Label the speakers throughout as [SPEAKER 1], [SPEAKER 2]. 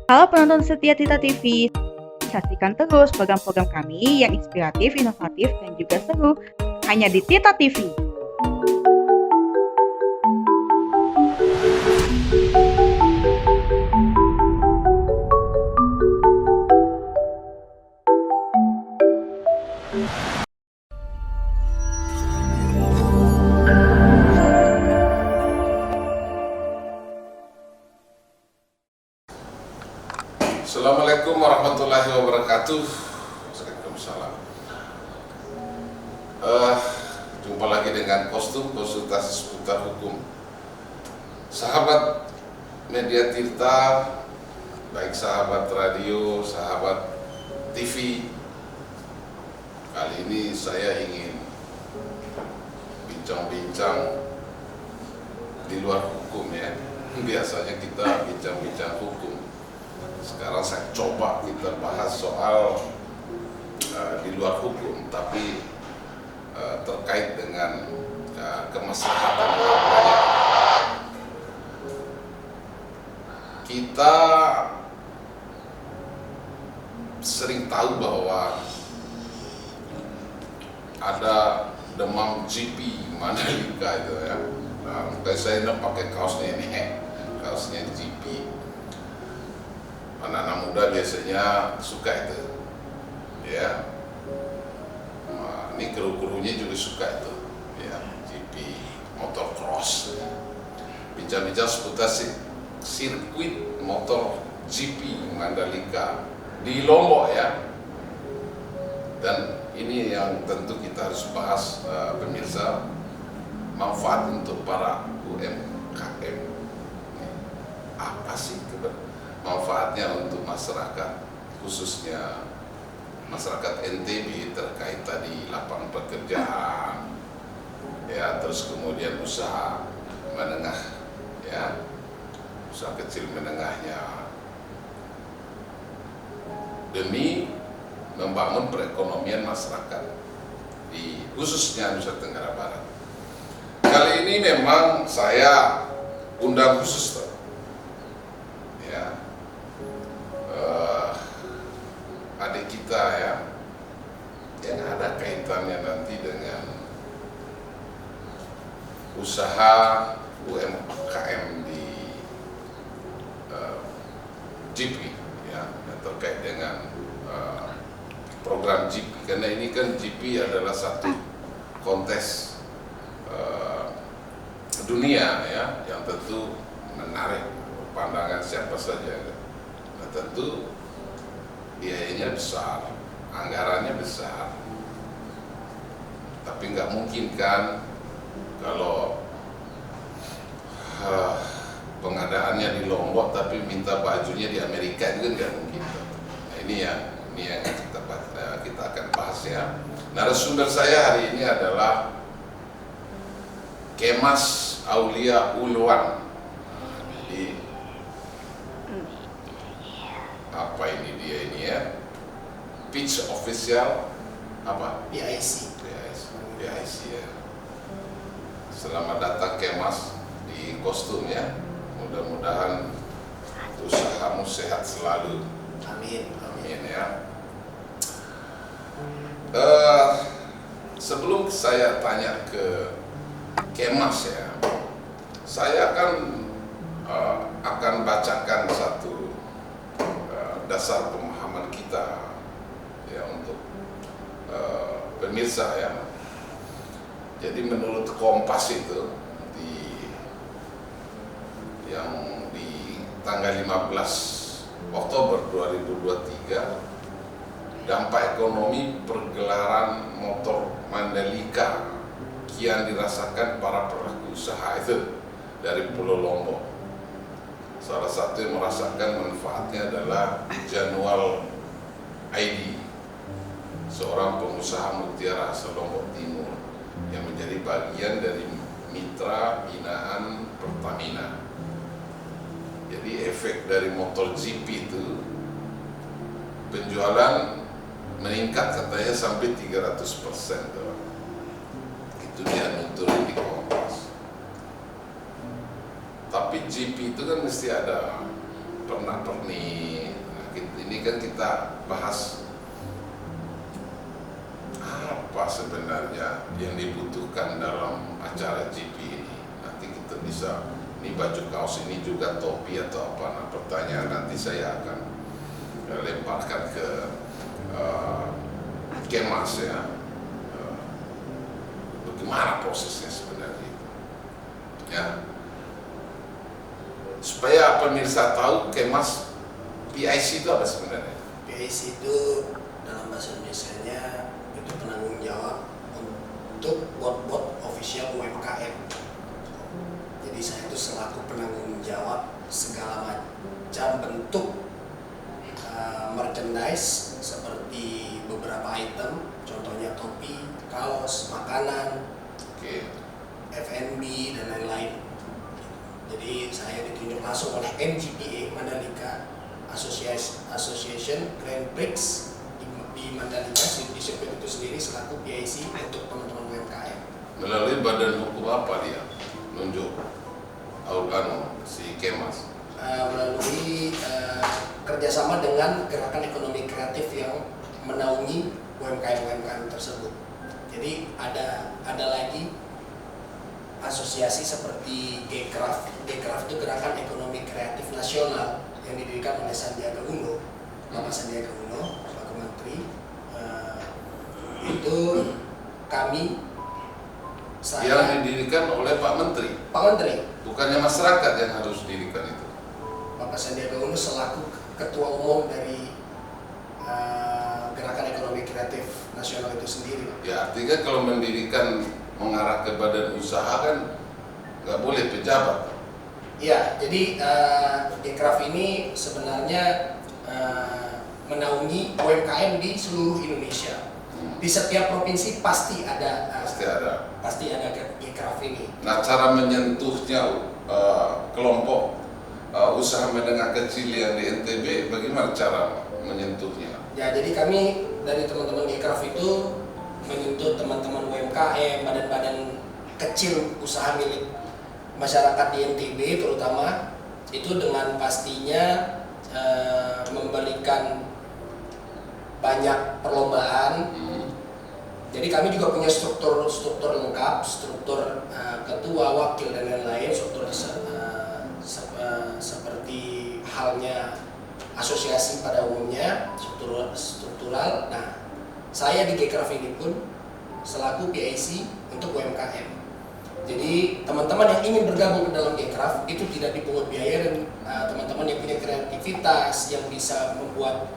[SPEAKER 1] Halo penonton setia Tita TV, saksikan terus program-program kami yang inspiratif, inovatif, dan juga seru hanya di Tita TV.
[SPEAKER 2] Assalamualaikum warahmatullahi wabarakatuh. Waalaikumsalam. Jumpa lagi dengan kostum konsultasi seputar hukum. Sahabat media Tirta, baik sahabat radio, sahabat TV. Kali ini saya ingin bincang-bincang di luar hukum ya. Biasanya kita bincang-bincang hukum. Sekarang saya coba kita bahas soal di luar hukum, tapi terkait dengan kemaslahatan banyak. Kita sering tahu bahwa ada demam GP Mandalika itu ya. Nah, saya ini pakai kaosnya ini, kaosnya GP. Anak-anak muda biasanya suka itu, ya. Nah, ini kru-krunya juga suka itu, ya. GP motocross. Bincang-bincang seputar sirkuit motor GP Mandalika di Lombok ya. Dan ini yang tentu kita harus bahas, pemirsa, manfaat untuk para UMKM. Apa sih manfaatnya untuk masyarakat, khususnya masyarakat NTB terkait tadi lapangan pekerjaan, ya, terus kemudian usaha menengah, ya, usaha kecil menengahnya, demi membangun perekonomian masyarakat di khususnya Nusa Tenggara Barat. Kali ini memang saya undang khusus, ya, adik kita ya, yang ada kaitannya nanti dengan usaha UMKM di GP ya, terkait dengan program GP, karena ini kan GP adalah satu kontes dunia ya, yang tentu menarik pandangan siapa saja. Nah, tentu biayanya besar, anggarannya besar, tapi nggak mungkin kan kalau pengadaannya di Lombok tapi minta bajunya di Amerika, itu nggak mungkin. Nah, ini yang kita akan bahas ya. Narasumber saya hari ini adalah Kemas Aulia Uluan. Apa ini dia ini ya, pitch official apa?
[SPEAKER 3] PIC
[SPEAKER 2] ya. Selamat datang Kemas di kostum ya. Mudah-mudahan usahamu sehat selalu.
[SPEAKER 3] Amin.
[SPEAKER 2] Amin ya. Sebelum saya tanya ke Kemas ya, saya akan bacakan satu dasar pemahaman kita ya untuk pemirsa ya. Jadi menurut Kompas itu yang di tanggal 15 Oktober 2023, dampak ekonomi pergelaran motor Mandalika kian dirasakan para pelaku usaha itu dari Pulau Lombok. Salah satu yang merasakan manfaatnya adalah Janual ID, seorang pengusaha mutiara asal Lombok Timur yang menjadi bagian dari mitra binaan Pertamina. Jadi efek dari motor GP itu, penjualan meningkat katanya sampai 300%. Itu dia nuturin di Kompas. Tapi GP itu kan mesti ada pernak-pernik ini kan kita bahas apa sebenarnya yang dibutuhkan dalam acara GP ini. Nanti kita bisa, ini baju kaos ini juga topi atau apa. Nah, pertanyaan nanti saya akan lemparkan ke Kemas ya. Bagaimana prosesnya sebenarnya itu? Ya. Supaya pemirsa tahu Kemas PIC itu apa sebenarnya?
[SPEAKER 3] PIC itu dalam bahasa Indonesianya itu penanggung jawab untuk bot-bot official UMKM. Jadi saya itu selaku penanggung jawab segala macam bentuk merchandise seperti beberapa item, contohnya topi, kaos, makanan, F&B dan lain-lain. Jadi saya ditunjuk langsung oleh MGPA Mandalika Association Grand Prix di Mandalika di sirkuit itu sendiri selaku PIC untuk teman-teman UMKM.
[SPEAKER 2] Melalui badan hukum apa dia nunjuk si Kemas?
[SPEAKER 3] Melalui kerjasama dengan gerakan ekonomi kreatif yang menaungi UMKM tersebut. Jadi ada lagi asosiasi seperti Gcraft. Gcraft itu gerakan ekonomi kreatif nasional yang didirikan oleh Sandiaga Uno, Bapak Sandiaga Uno, Pak Menteri. Itu kami
[SPEAKER 2] yang didirikan oleh Pak Menteri.
[SPEAKER 3] Pak Menteri.
[SPEAKER 2] Bukannya masyarakat yang harus didirikan itu.
[SPEAKER 3] Bapak Sandiaga Uno selaku ketua umum dari gerakan ekonomi kreatif nasional itu sendiri.
[SPEAKER 2] Ya artinya kalau mendirikan mengarah ke badan usaha kan nggak boleh pejabat.
[SPEAKER 3] Iya, jadi Gcraft ini sebenarnya menaungi UMKM di seluruh Indonesia. Di setiap provinsi pasti ada Gcraft ini.
[SPEAKER 2] Nah, cara menyentuhnya kelompok usaha menengah kecil yang di NTB, bagaimana cara menyentuhnya?
[SPEAKER 3] Ya, jadi kami dari teman-teman Gcraft itu menyentuh teman-teman UMKM, badan-badan kecil usaha milik masyarakat di NTB terutama, itu dengan pastinya memberikan banyak perlombaan. Jadi kami juga punya struktur lengkap, struktur ketua, wakil dan lain-lain, struktur seperti halnya asosiasi pada umumnya, struktural. Nah, saya di Gcraft ini pun selaku PIC untuk UMKM. Jadi teman-teman yang ingin bergabung ke dalam Gcraft itu tidak dipungut biaya, dan teman-teman yang punya kreativitas yang bisa membuat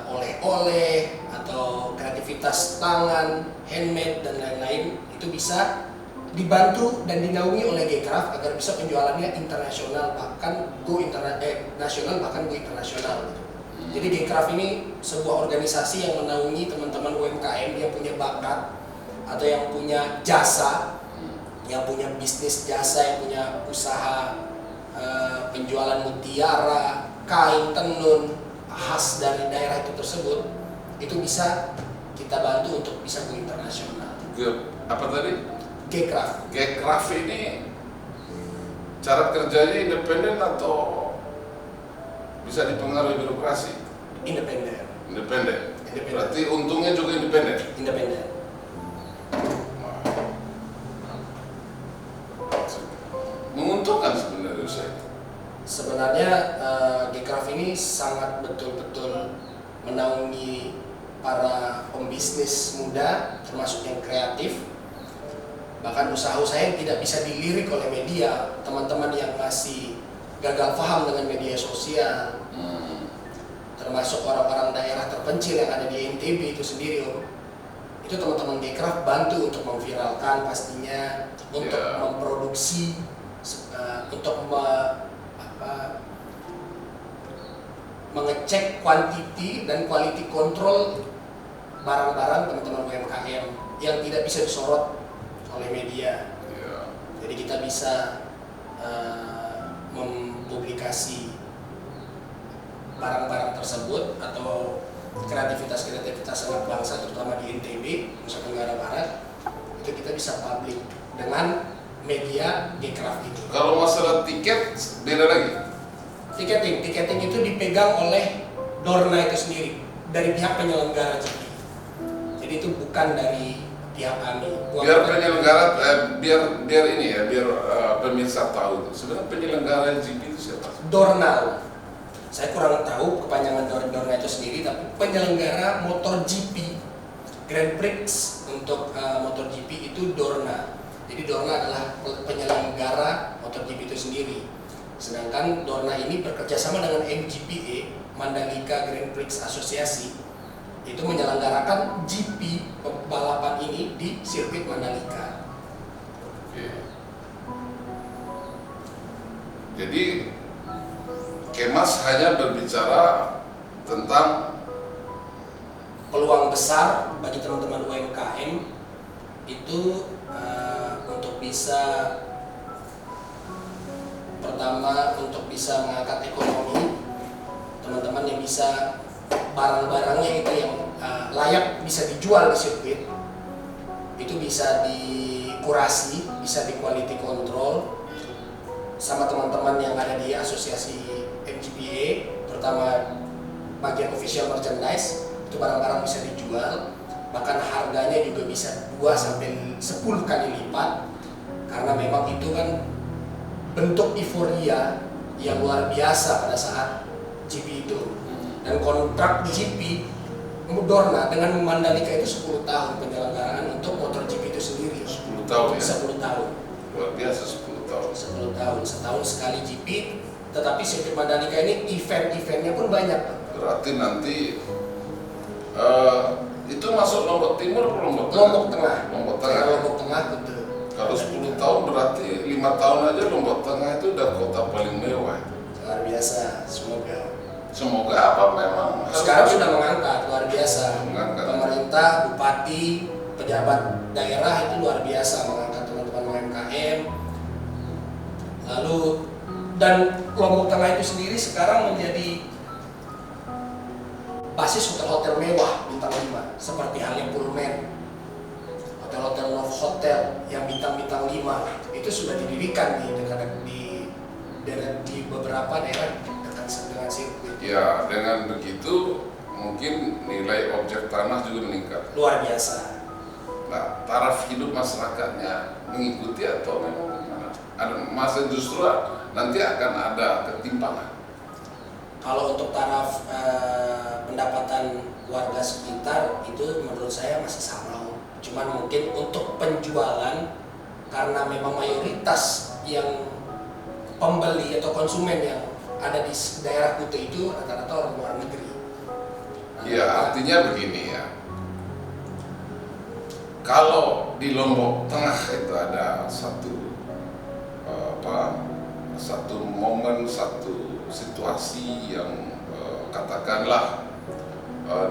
[SPEAKER 3] oleh-oleh atau kreativitas tangan, handmade dan lain-lain itu bisa dibantu dan dinaungi oleh Gcraft agar bisa penjualannya internasional, bahkan nasional bahkan go internasional. Jadi Gcraft ini sebuah organisasi yang menaungi teman-teman UMKM yang punya bakat atau yang punya jasa, yang punya bisnis jasa, yang punya usaha penjualan mutiara, kain tenun khas dari daerah itu tersebut, itu bisa kita bantu untuk bisa go internasional.
[SPEAKER 2] Apa tadi?
[SPEAKER 3] Gcraft.
[SPEAKER 2] Gcraft ini cara kerjanya independen atau bisa dipengaruhi birokrasi?
[SPEAKER 3] Independen.
[SPEAKER 2] Independen. Berarti untungnya juga independen.
[SPEAKER 3] Independen.
[SPEAKER 2] Menguntungkan sebenarnya usaha.
[SPEAKER 3] Sebenarnya Gcraft ini sangat betul-betul menaungi para pembisnis muda, termasuk yang kreatif. Bahkan usaha-usaha yang tidak bisa dilirik oleh media, teman-teman yang masih gagal paham dengan media sosial, termasuk orang-orang daerah terpencil yang ada di NTB itu sendiri, itu teman-teman Gcraft bantu untuk memviralkan pastinya, untuk memproduksi, untuk mengecek kuantiti dan quality control barang-barang teman-teman UMKM yang tidak bisa disorot oleh media. Jadi kita bisa mempublikasi barang-barang tersebut atau kreativitas anak bangsa terutama di NTB, Nusa Tenggara Barat, itu kita bisa publik dengan media Gcraft itu.
[SPEAKER 2] Kalau masalah tiket beda lagi.
[SPEAKER 3] Tiketing itu dipegang oleh Dorna itu sendiri dari pihak penyelenggara GP. Jadi itu bukan dari pihak kami.
[SPEAKER 2] Biar penyelenggara, biar ini ya, biar pemirsa tahu. Sebenarnya penyelenggara GP itu siapa?
[SPEAKER 3] Dorna. Saya kurang tahu kepanjangan Dorna itu sendiri, tapi penyelenggara motor GP Grand Prix untuk motor GP itu Dorna. Jadi Dorna adalah penyelenggara motor GP itu sendiri. Sedangkan Dorna ini bekerja sama dengan MGPA, Mandalika Grand Prix Associasi, itu menyelenggarakan GP balapan ini di sirkuit Mandalika.
[SPEAKER 2] Oke. Jadi Kemas hanya berbicara tentang
[SPEAKER 3] Peluang besar bagi teman-teman UMKM itu untuk bisa, pertama untuk bisa mengangkat ekonomi teman-teman yang bisa barang-barangnya itu yang layak bisa dijual di sirkuit, itu bisa dikurasi, bisa di quality control sama teman-teman yang ada di asosiasi MGPA, terutama bagian official merchandise. Itu barang-barang bisa dijual, bahkan harganya juga bisa 2-10 kali lipat, karena memang itu kan bentuk euforia yang luar biasa pada saat GP itu. Dan kontrak GP Dorna dengan Mandalika itu 10 tahun penyelenggaraan untuk motor GP itu sendiri.
[SPEAKER 2] 10 tahun ya?
[SPEAKER 3] 10 tahun.
[SPEAKER 2] Luar biasa 10 tahun.
[SPEAKER 3] 10 tahun, setahun sekali GP, tetapi sirkuit Mandalika ini event-eventnya pun banyak.
[SPEAKER 2] Berarti nanti itu masuk Lombok Timur atau Lombok Tengah?
[SPEAKER 3] Lombok Tengah.
[SPEAKER 2] Lombok Tengah.
[SPEAKER 3] Lombok Tengah betul.
[SPEAKER 2] Kalau 10 tahun berarti 5 tahun aja Lombok Tengah itu udah kota paling mewah.
[SPEAKER 3] Luar biasa, semoga.
[SPEAKER 2] Semoga apa memang
[SPEAKER 3] Sekarang sudah mengangkat, luar biasa.
[SPEAKER 2] Mengangkat.
[SPEAKER 3] Pemerintah, bupati, pejabat daerah itu luar biasa mengangkat teman-teman UMKM. Lalu dan Lombok Tengah itu sendiri sekarang menjadi basis hotel-hotel mewah bintang 5 seperti halnya Pullman, hotel-hotel Love Hotel yang bintang-bintang 5 itu sudah didirikan di beberapa daerah dekat dengan sirkuit.
[SPEAKER 2] Ya, dengan begitu mungkin nilai objek tanah juga meningkat.
[SPEAKER 3] Luar biasa.
[SPEAKER 2] Nah, taraf hidup masyarakatnya mengikuti atau memang bagaimana? Ada masa justru nanti akan ada ketimpangan.
[SPEAKER 3] Kalau untuk taraf pendapatan warga sekitar itu menurut saya masih sama. Cuman mungkin untuk penjualan, karena memang mayoritas yang pembeli atau konsumen yang ada di daerah Kuta itu rata-rata orang luar negeri.
[SPEAKER 2] Ya, artinya begini ya. Kalau di Lombok Tengah itu ada satu momen, satu situasi yang katakanlah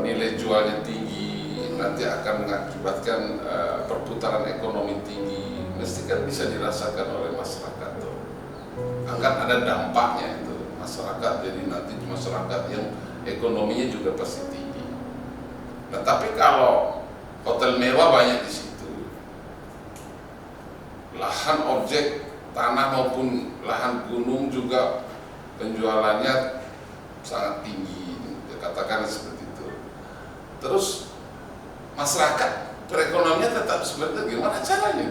[SPEAKER 2] nilai jualnya tinggi, nanti akan mengakibatkan perputaran ekonomi tinggi, mesti kan bisa dirasakan oleh masyarakat tuh. Akan ada dampaknya itu masyarakat, jadi nanti masyarakat yang ekonominya juga pasti tinggi. Nah, tapi kalau hotel mewah banyak di situ, lahan objek tanah maupun lahan gunung juga penjualannya sangat tinggi, katakan seperti itu. Terus masyarakat perekonomiannya tetap sebenarnya gimana caranya?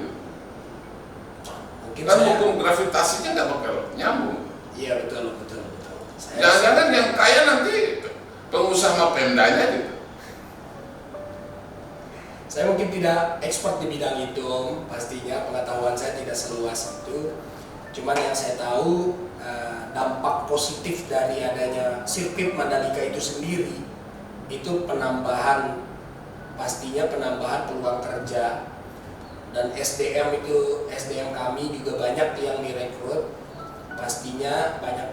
[SPEAKER 3] Mungkin
[SPEAKER 2] Kan hukum gravitasinya nggak bakal nyambung.
[SPEAKER 3] Iya betul.
[SPEAKER 2] Jangan-jangan yang kaya nanti pengusaha sama pemdanya gitu.
[SPEAKER 3] Saya mungkin tidak expert di bidang itu, Om. Pastinya pengetahuan saya tidak seluas itu. Cuman yang saya tahu dampak positif dari adanya sirkuit Mandalika itu sendiri itu pastinya penambahan peluang kerja, dan SDM kami juga banyak yang direkrut. Pastinya banyak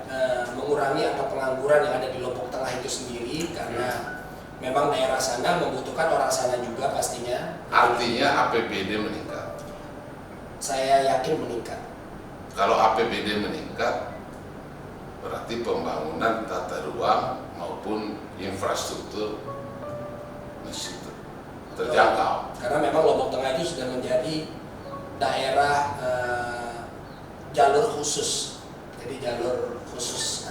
[SPEAKER 3] mengurangi angka pengangguran yang ada di Lombok Tengah itu sendiri, karena memang daerah sana membutuhkan orang sana juga pastinya.
[SPEAKER 2] Artinya APBD meningkat.
[SPEAKER 3] Saya yakin meningkat.
[SPEAKER 2] Kalau APBD meningkat, berarti pembangunan tata ruang maupun infrastruktur mesti terjangkau.
[SPEAKER 3] Karena memang Lombok Tengah itu sudah menjadi daerah jalur khusus. Jadi jalur khusus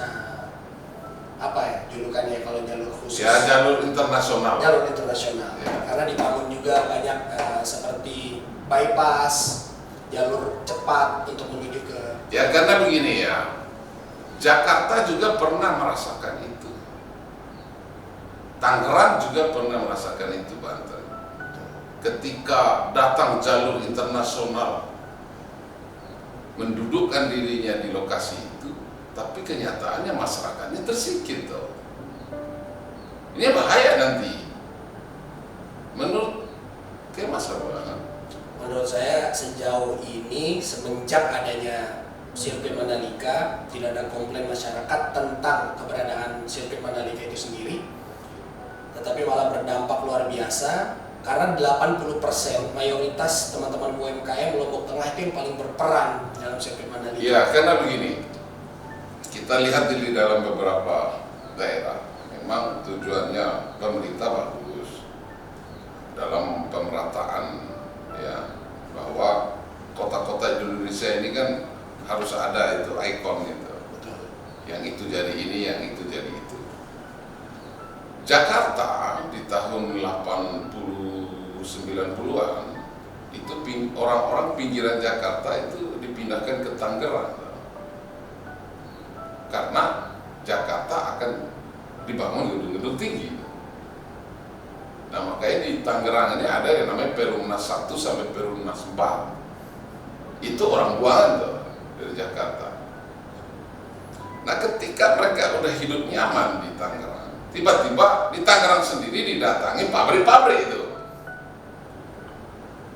[SPEAKER 3] apa ya julukannya kalau jalur khusus?
[SPEAKER 2] Ya, jalur internasional.
[SPEAKER 3] Jalur internasional.
[SPEAKER 2] Ya.
[SPEAKER 3] Karena dibangun juga banyak seperti bypass, jalur cepat untuk menuju ke.
[SPEAKER 2] Ya, karena begini ya, Jakarta juga pernah merasakan itu. Tangerang juga pernah merasakan itu, Banten. Ketika datang jalur internasional, mendudukkan dirinya di lokasi itu, tapi kenyataannya masyarakatnya tersingkir tuh. Ini bahaya nanti. Menurut Kemas apa?
[SPEAKER 3] Menurut saya sejauh ini semenjak adanya sirkuit Mandalika tidak ada komplain masyarakat tentang keberadaan sirkuit Mandalika itu sendiri, tetapi malah berdampak luar biasa karena 80% mayoritas teman-teman UMKM Lombok Tengah itu yang paling berperan dalam sirkuit Mandalika.
[SPEAKER 2] Ya, karena begini, kita lihat di dalam beberapa daerah, memang tujuannya pemerintah bagus dalam pemerataan, ya, bahwa kota-kota di Indonesia ini kan harus ada itu ikon gitu.
[SPEAKER 3] Betul.
[SPEAKER 2] Yang itu jadi ini, yang itu jadi itu. Jakarta di tahun 80-90-an itu orang-orang pinggiran Jakarta itu dipindahkan ke Tangerang karena Jakarta akan dibangun gedung-gedung tinggi. Nah, makanya di Tangerang ini ada yang namanya Perumnas 1 sampai Perumnas 4. Itu orang buangan tuh dari Jakarta. Nah, ketika mereka udah hidup nyaman di Tangerang, tiba-tiba di Tangerang sendiri didatangi pabrik-pabrik itu.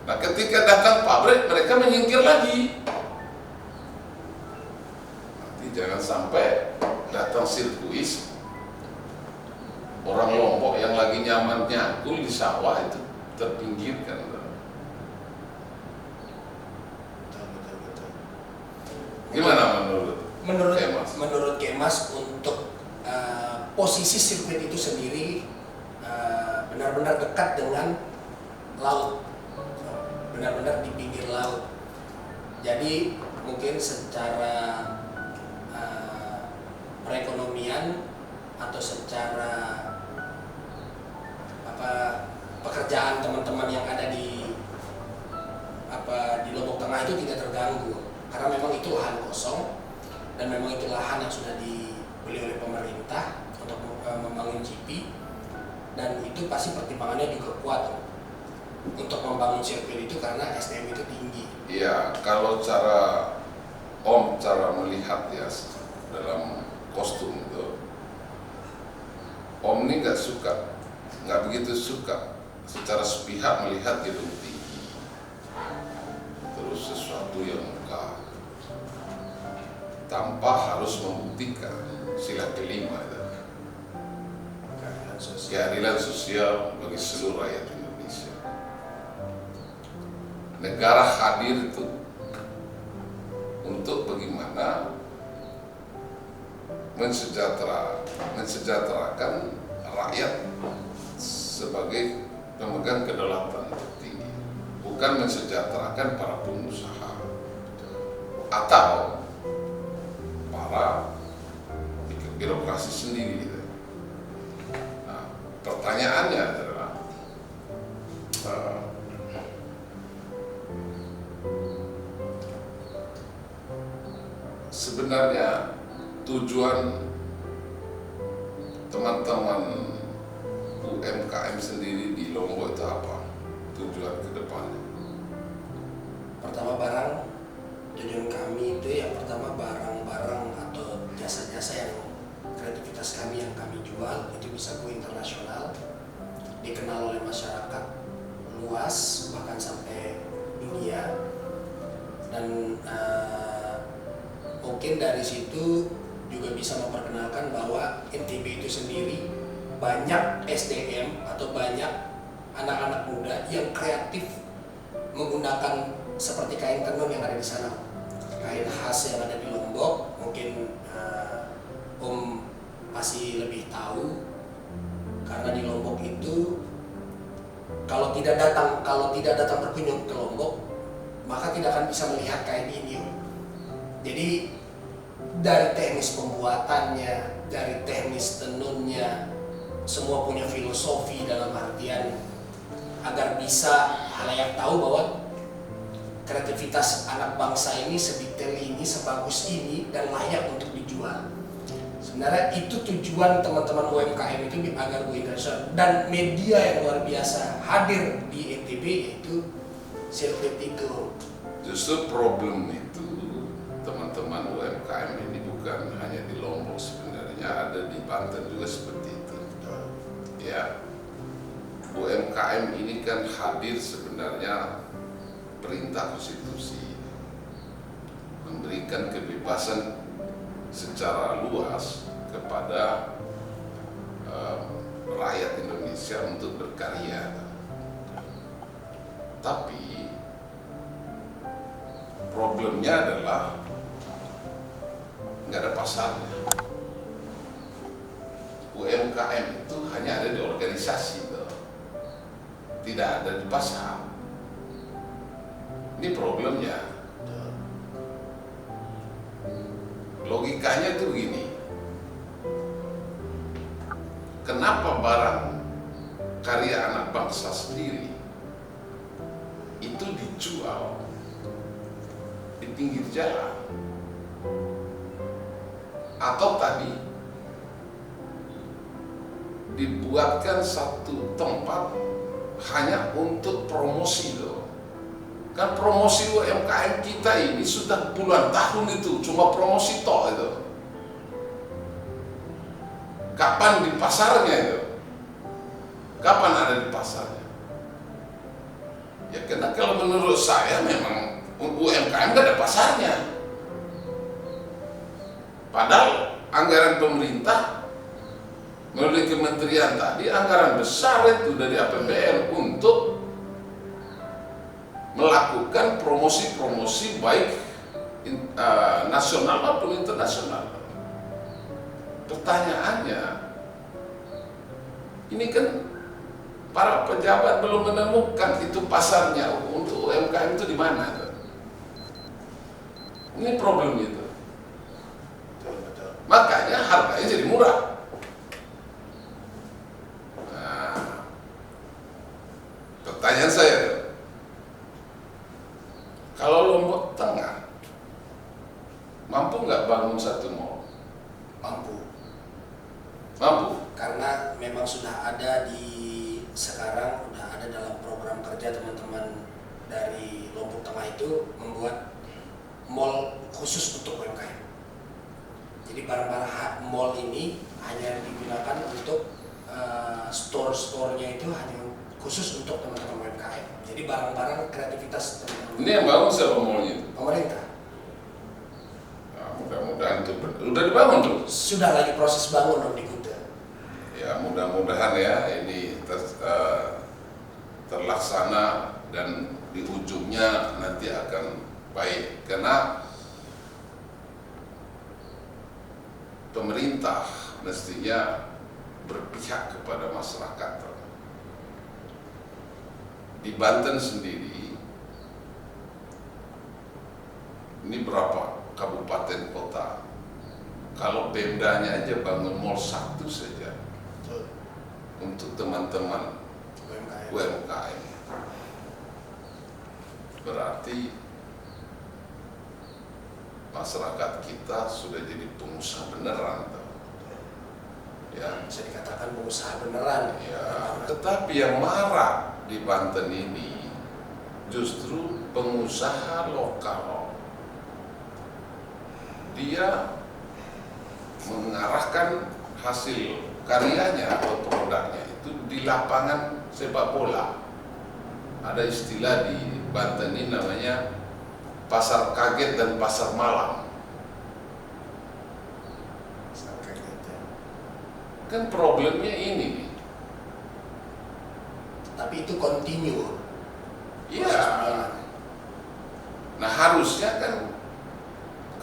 [SPEAKER 2] Nah, ketika datang pabrik, mereka menyingkir lagi. Nanti jangan sampai datang sirkuit, orang Lombok yang lagi nyaman nyangkul di sawah itu terpinggirkan.
[SPEAKER 3] Betul.
[SPEAKER 2] Gimana menurut Kemas?
[SPEAKER 3] Menurut Kemas untuk posisi sirkuit itu sendiri benar-benar dekat dengan laut, benar-benar di pinggir laut. Jadi mungkin secara perekonomian atau secara pekerjaan teman-teman yang ada di Lombok Tengah itu tidak terganggu karena memang itu lahan kosong dan memang itu lahan yang sudah dibeli oleh pemerintah untuk membangun GP, dan itu pasti pertimbangannya juga kuat untuk membangun sirkuit itu karena SDM itu tinggi.
[SPEAKER 2] Iya, kalau cara melihat ya dalam kostum itu, Om ini nggak begitu suka secara sepihak melihat gedung tinggi, terus sesuatu yang megah, tanpa harus membuktikan sila kelima itu. Keadilan sosial bagi seluruh rakyat Indonesia. Negara hadir itu untuk bagaimana mensejahterakan rakyat sebagai pemegang kedaulatan tertinggi, bukan mensejahterakan para pengusaha atau para birokrasi sendiri. Nah, pertanyaannya adalah sebenarnya tujuan teman-teman UMKM sendiri di Lombok itu apa? Tujuan ke depannya?
[SPEAKER 3] Pertama tujuan kami itu yang pertama barang-barang atau jasa-jasa yang kreativitas kami yang kami jual itu bisa go internasional, dikenal oleh masyarakat luas bahkan sampai dunia, dan mungkin dari situ juga bisa memperkenalkan bahwa NTB itu sendiri banyak SDM atau banyak anak-anak muda yang kreatif menggunakan seperti kain tenun yang ada di sana, kain khas yang ada di Lombok. Mungkin Om masih lebih tahu karena di Lombok itu kalau tidak datang berkunjung ke Lombok maka tidak akan bisa melihat kain ini. Jadi dari teknis pembuatannya, dari teknis tenunnya, semua punya filosofi dalam artian agar bisa halayak tahu bahwa kreativitas anak bangsa ini sedetail ini, sebagus ini, dan layak untuk dijual. Sebenarnya itu tujuan teman-teman UMKM itu agar go internasional, dan media yang luar biasa hadir di NTB yaitu sirkuit itu.
[SPEAKER 2] Justru problem itu teman-teman UMKM ini bukan hanya di Lombok, sebenarnya ada di Banten juga seperti itu. Ya, UMKM ini kan hadir sebenarnya perintah konstitusi memberikan kebebasan secara luas kepada rakyat Indonesia untuk berkarya. Tapi problemnya adalah nggak ada pasarnya. UMKM itu hanya ada di organisasi, tidak ada di pasar. Ini problemnya. Logikanya itu begini. Kenapa barang karya anak bangsa sendiri itu dijual di pinggir jalan, atau tadi dibuatkan satu tempat hanya untuk promosi loh. Kan promosi UMKM kita ini sudah puluhan tahun itu cuma promosi tok itu. Kapan di pasarnya itu? Kapan ada di pasarnya? Ya karena kalau menurut saya memang UMKM gak ada pasarnya. Padahal anggaran pemerintah melalui kementerian tadi, anggaran besar itu dari APBN untuk melakukan promosi-promosi baik nasional maupun internasional. Pertanyaannya, ini kan para pejabat belum menemukan itu pasarnya untuk UMKM itu di mana. Ini problem itu. Makanya harganya jadi murah. Nah, pertanyaan saya, kalau Lombok Tengah mampu nggak bangun satu mall?
[SPEAKER 3] Mampu.
[SPEAKER 2] Mampu.
[SPEAKER 3] Karena memang sudah ada sekarang sudah ada dalam program kerja teman-teman dari Lombok Tengah itu membuat mall khusus untuk UMKM. Jadi barang-barang mall ini hanya digunakan untuk store-store-nya itu hanya khusus untuk teman-teman UMKM. Jadi barang-barang kreativitas teman-teman.
[SPEAKER 2] Ini yang bangun siapa mallnya itu?
[SPEAKER 3] Pemerintah.
[SPEAKER 2] Nah, mudah-mudahan itu udah dibangun tuh.
[SPEAKER 3] Sudah lagi proses bangun di Kuta.
[SPEAKER 2] Ya mudah-mudahan ya ini terlaksana dan di ujungnya nanti akan baik, karena pemerintah mestinya berpihak kepada masyarakat. Di Banten sendiri ini berapa kabupaten kota, kalau Pemdanya aja bangun mall satu saja untuk teman-teman UMKM, berarti masyarakat kita sudah jadi pengusaha beneran. Ya,
[SPEAKER 3] Bisa dikatakan pengusaha beneran.
[SPEAKER 2] ya. Tetapi yang marah di Banten ini justru pengusaha lokal. Dia mengarahkan hasil karyanya atau produknya itu di lapangan sepak bola. Ada istilah di Banten ini namanya pasar kaget dan pasar malam. Kan problemnya ini.
[SPEAKER 3] Tapi itu continue.
[SPEAKER 2] Iya. Nah harusnya kan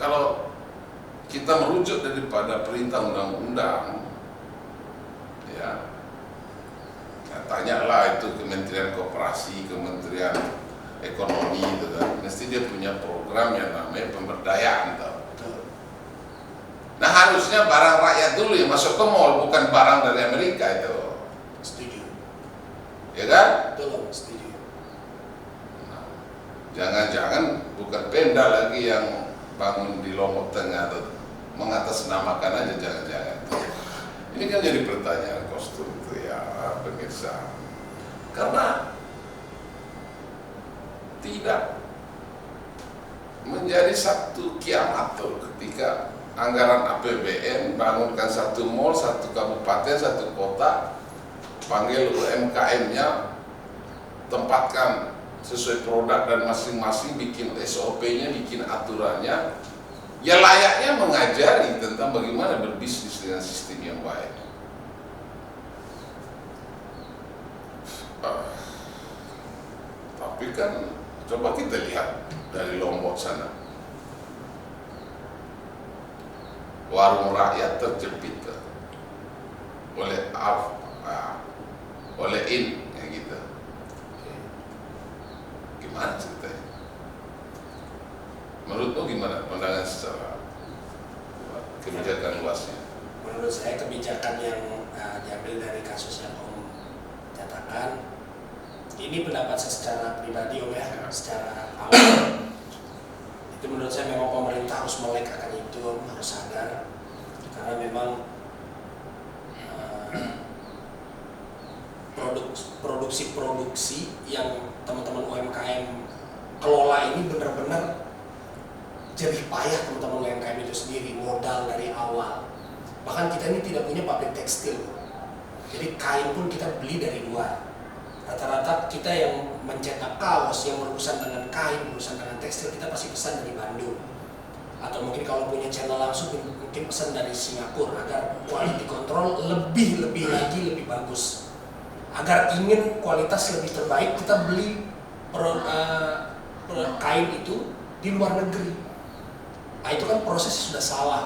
[SPEAKER 2] kalau kita merujuk daripada perintah undang-undang, ya, nah, tanyalah itu Kementerian Koperasi, Kementerian Ekonomi itu kan, mesti dia punya program yang namanya pemberdayaan, tau. Nah harusnya barang rakyat dulu yang masuk ke mall, bukan barang dari Amerika itu.
[SPEAKER 3] Setuju.
[SPEAKER 2] Ya kan?
[SPEAKER 3] Betul, setuju.
[SPEAKER 2] Jangan-jangan bukan Pemda lagi yang bangun di Lombok Tengah atau mengatasnamakan aja, jangan-jangan. Ini kan jadi pertanyaan kostum itu ya pemirsa. Karena tidak menjadi satu kiamat tuh ketika anggaran APBN bangunkan satu mall, satu kabupaten, satu kota, panggil UMKM-nya, tempatkan sesuai produk dan masing-masing bikin SOP-nya, bikin aturannya, ya layaknya mengajari tentang bagaimana berbisnis dengan sistem yang baik. Tapi kan coba kita lihat dari Lombok sana, warung rakyat terjepit oleh oleh kayak gitu. Gimana ceritanya? Menurutmu gimana pandangan secara kebijakan luasnya?
[SPEAKER 3] Menurut saya kebijakan yang diambil dari kasus yang Om nyatakan, ini pendapat saya secara pribadi Om ya, secara awal itu menurut saya memang pemerintah harus melek akan itu, Om, harus sadar, karena memang produksi yang teman-teman UMKM kelola ini benar-benar jadi payah teman-teman UMKM itu sendiri, modal dari awal. Bahkan kita ini tidak punya pabrik tekstil, jadi kain pun kita beli dari luar. Rata-rata kita yang mencetak kaos, yang berurusan dengan kain, berurusan dengan tekstil, kita pasti pesan dari Bandung. Atau mungkin kalau punya channel langsung, mungkin pesan dari Singapura agar quality control lebih bagus. Agar ingin kualitas lebih terbaik, kita beli kain itu di luar negeri. Nah, itu kan prosesnya sudah salah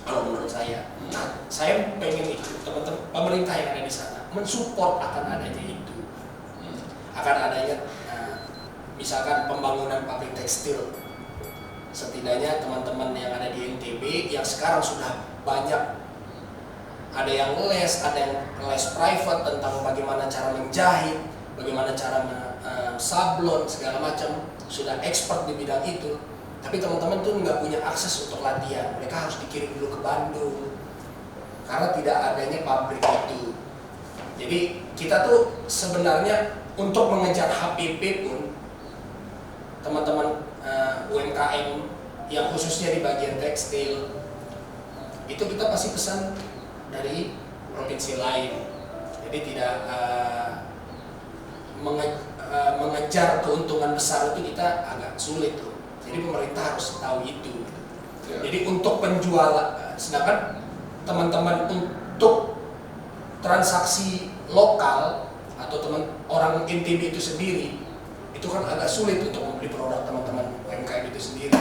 [SPEAKER 3] kalau menurut saya. Nah, saya pengen itu teman-teman pemerintah yang ada di sana mensupport akan adanya itu, akan adanya misalkan pembangunan pabrik tekstil. Setidaknya teman-teman yang ada di NTB yang sekarang sudah banyak, ada yang les private tentang bagaimana cara menjahit, bagaimana cara sablon segala macam, sudah expert di bidang itu. Tapi teman-teman tuh nggak punya akses untuk latihan, mereka harus dikirim dulu ke Bandung karena tidak adanya pabrik itu. Jadi kita tuh sebenarnya untuk mengejar HPP pun teman-teman UMKM yang khususnya di bagian tekstil itu kita pasti pesan dari provinsi lain, jadi tidak mengejar keuntungan besar itu kita agak sulit tuh. Jadi pemerintah harus tahu itu. Jadi untuk penjualan, sedangkan teman-teman untuk transaksi lokal atau orang NTB itu sendiri, itu kan agak sulit untuk membeli produk teman-teman UMKM itu sendiri.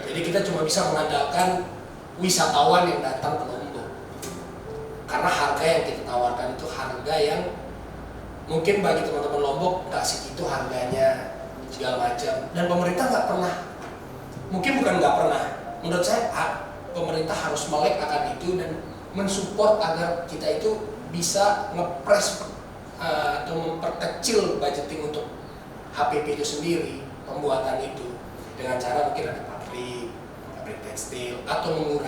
[SPEAKER 3] Jadi kita cuma bisa mengandalkan wisatawan yang datang ke Lombok. Karena harga yang kita tawarkan itu harga yang mungkin bagi teman-teman Lombok nggak segitu harganya segala macam. Dan pemerintah nggak pernah, mungkin bukan nggak pernah, menurut saya pemerintah harus melek akan itu dan mensupport agar kita itu bisa ngepres atau memperkecil budgeting untuk HPP itu sendiri, pembuatan itu dengan cara mungkin ada pabrik tekstil atau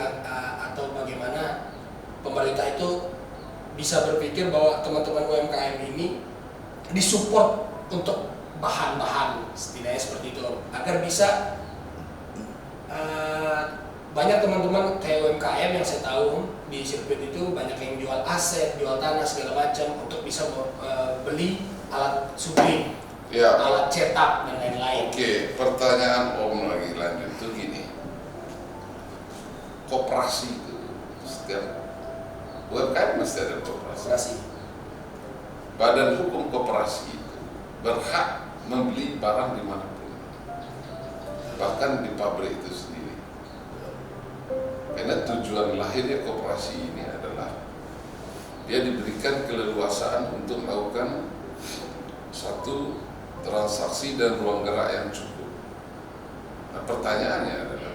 [SPEAKER 3] atau bagaimana pemerintah itu bisa berpikir bahwa teman-teman UMKM ini disupport untuk bahan-bahan setidaknya seperti itu agar bisa banyak teman-teman kayak UMKM yang saya tahu di sirkuit itu banyak yang jual aset, jual tanah segala macam untuk bisa beli alat sublim,
[SPEAKER 2] Ya,
[SPEAKER 3] alat cetak dan lain-lain.
[SPEAKER 2] Oke, pertanyaan Om lagi lanjut tuh gini. Koperasi itu setiap UMKM mesti ada koperasi. Badan hukum koperasi itu berhak membeli barang dimanapun, bahkan di pabrik itu sendiri. Karena tujuan lahirnya koperasi ini adalah dia diberikan keleluasaan untuk melakukan satu transaksi dan ruang gerak yang cukup. Nah, pertanyaannya adalah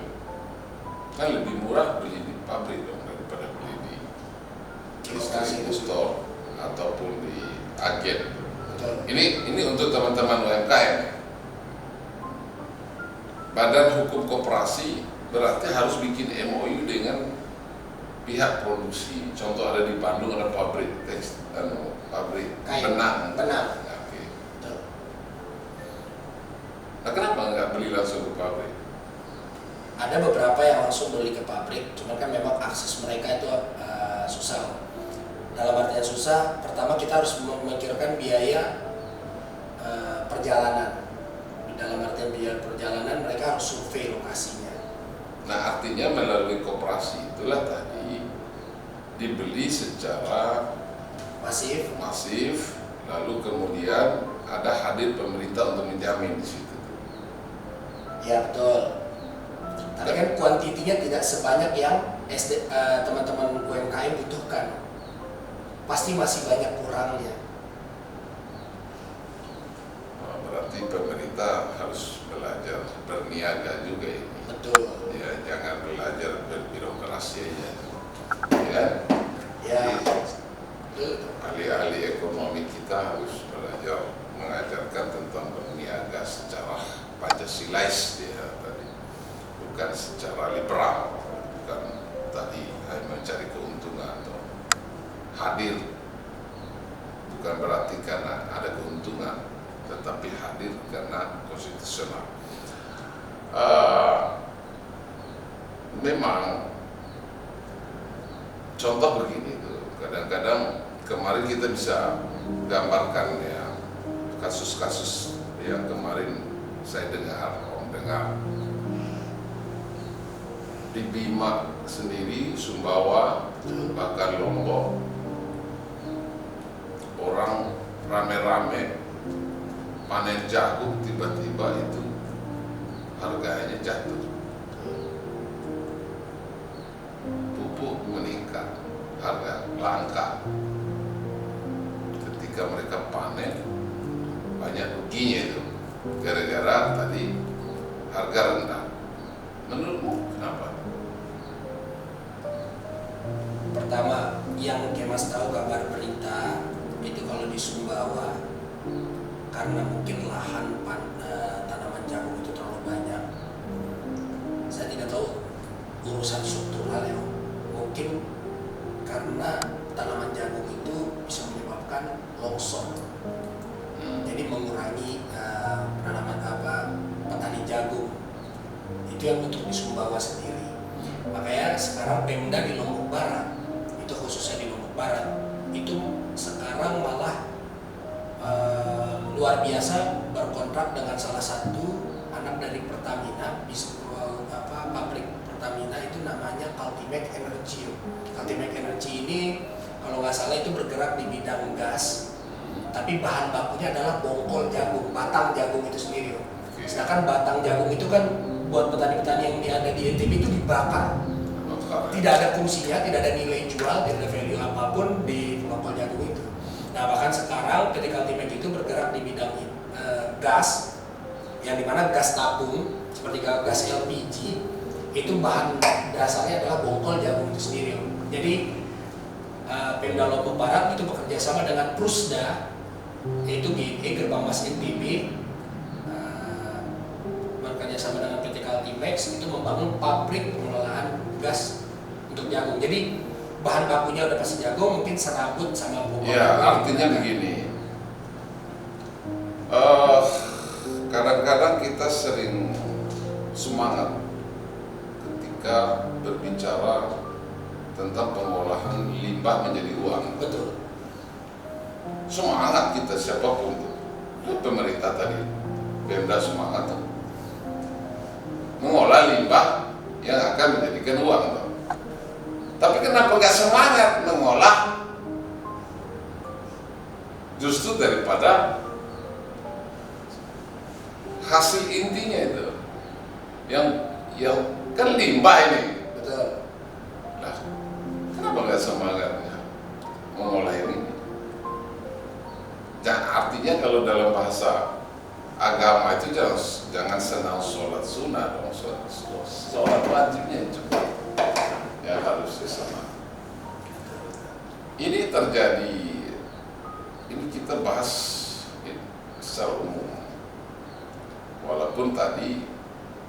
[SPEAKER 2] kan lebih murah beli di pabrik dong daripada beli di
[SPEAKER 3] Lokasi
[SPEAKER 2] distributor ataupun di agen.
[SPEAKER 3] Betul.
[SPEAKER 2] Ini untuk teman-teman UMKM. Badan Hukum Koperasi berarti harus bikin MOU dengan pihak produksi. Contoh ada di Bandung ada pabrik pabrik
[SPEAKER 3] Kain.
[SPEAKER 2] benang.
[SPEAKER 3] Benang.
[SPEAKER 2] Oke.
[SPEAKER 3] Betul.
[SPEAKER 2] Nah, kenapa nggak beli langsung ke pabrik?
[SPEAKER 3] Ada beberapa yang langsung beli ke pabrik, cuman kan memang akses mereka itu susah. Dalam artian susah, pertama kita harus memikirkan biaya perjalanan. Dalam artian biaya perjalanan, mereka harus survei lokasinya.
[SPEAKER 2] Nah, artinya melalui koperasi itulah tadi dibeli secara masif, lalu kemudian ada hadir pemerintah untuk menjamin di situ.
[SPEAKER 3] Ya betul. Tapi kan kuantitinya tidak sebanyak yang teman-teman UMKM butuhkan. Pasti masih banyak kurangnya.
[SPEAKER 2] Nah, berarti pemerintah harus belajar berniaga juga ini.
[SPEAKER 3] Betul.
[SPEAKER 2] Ya, jangan belajar berbirokrasi aja. Ya.
[SPEAKER 3] Ya.
[SPEAKER 2] Jadi,
[SPEAKER 3] Betul.
[SPEAKER 2] ahli-ahli ekonomi kita harus belajar mengajarkan tentang berniaga secara Pancasilais dia tadi, bukan secara liberal, bukan tadi hanya mencari keuntungan atau hadir, bukan berarti karena ada keuntungan, tetapi hadir karena konstitusional. Memang contoh begini tuh, kadang-kadang kemarin kita bisa gambarkan ya kasus-kasus yang kemarin saya dengar, di Bima sendiri, Sumbawa, bahkan Lombok, orang rame-rame panen jagung, tiba-tiba itu harganya jatuh, pupuk meningkat, harga langka. Ketika mereka panen banyak ruginya itu, gara-gara tadi harga rendah. Menurutmu kenapa?
[SPEAKER 3] Pertama, yang Kemas tahu kabar berita itu kalau di Sumbawa, karena mungkin lahan tanaman jagung itu terlalu banyak. Saya tidak tahu urusan struktural ya. Mungkin karena tanaman jagung itu bisa menyebabkan longsor. Jadi mengurangi petani jagung. Itu yang untuk di Sumbawa sendiri. Makanya sekarang Pemda di Lombok Barat, itu khususnya di Lombok Barat, itu sekarang malah luar biasa berkontrak dengan salah satu anak dari Pertamina, pabrik Pertamina itu namanya Caltimec Energy. Caltimec Energy ini kalau nggak salah itu bergerak di bidang gas, tapi bahan bakunya adalah bongkol jagung, batang jagung itu sendiri. Sedangkan batang jagung itu kan buat petani-petani yang ada di NTB itu dibakar. Tidak ada fungsinya, tidak ada nilai jual, tidak ada value apapun di bongkol jagung itu. Nah bahkan sekarang ketika Caltimec itu bergerak di bidang gas, yang dimana gas tabung seperti gas LPG itu bahan dasarnya adalah bongkol jagung itu sendiri. Jadi Pemda Lombok Barat itu bekerja sama dengan Prusda, yaitu GNE Gerbang Mas NTB, bekerja sama dengan PT Caltimec itu membangun pabrik pengelolaan gas untuk jagung. Jadi bahan bakunya udah pasti jagung, mungkin serabut sama bongkol.
[SPEAKER 2] Ya, artinya begini. Kadang-kadang kita sering semangat ketika berbicara tentang pengolahan limbah menjadi uang.
[SPEAKER 3] Betul.
[SPEAKER 2] Semangat kita siapapun tuh. Pemerintah tadi, Pemda semangat tuh. Mengolah limbah yang akan menjadikan uang tuh. Tapi kenapa nggak semangat mengolah justru daripada hasil intinya itu yang kan limbah ini.
[SPEAKER 3] Betul.
[SPEAKER 2] Nah, kenapa nggak semangatnya mengolah ini? Artinya kalau dalam bahasa agama itu jangan senang sholat sunnah dong, sholat wajibnya cukup. Ya, harus ke sana. Ini terjadi, ini kita bahas secara umum. Walaupun tadi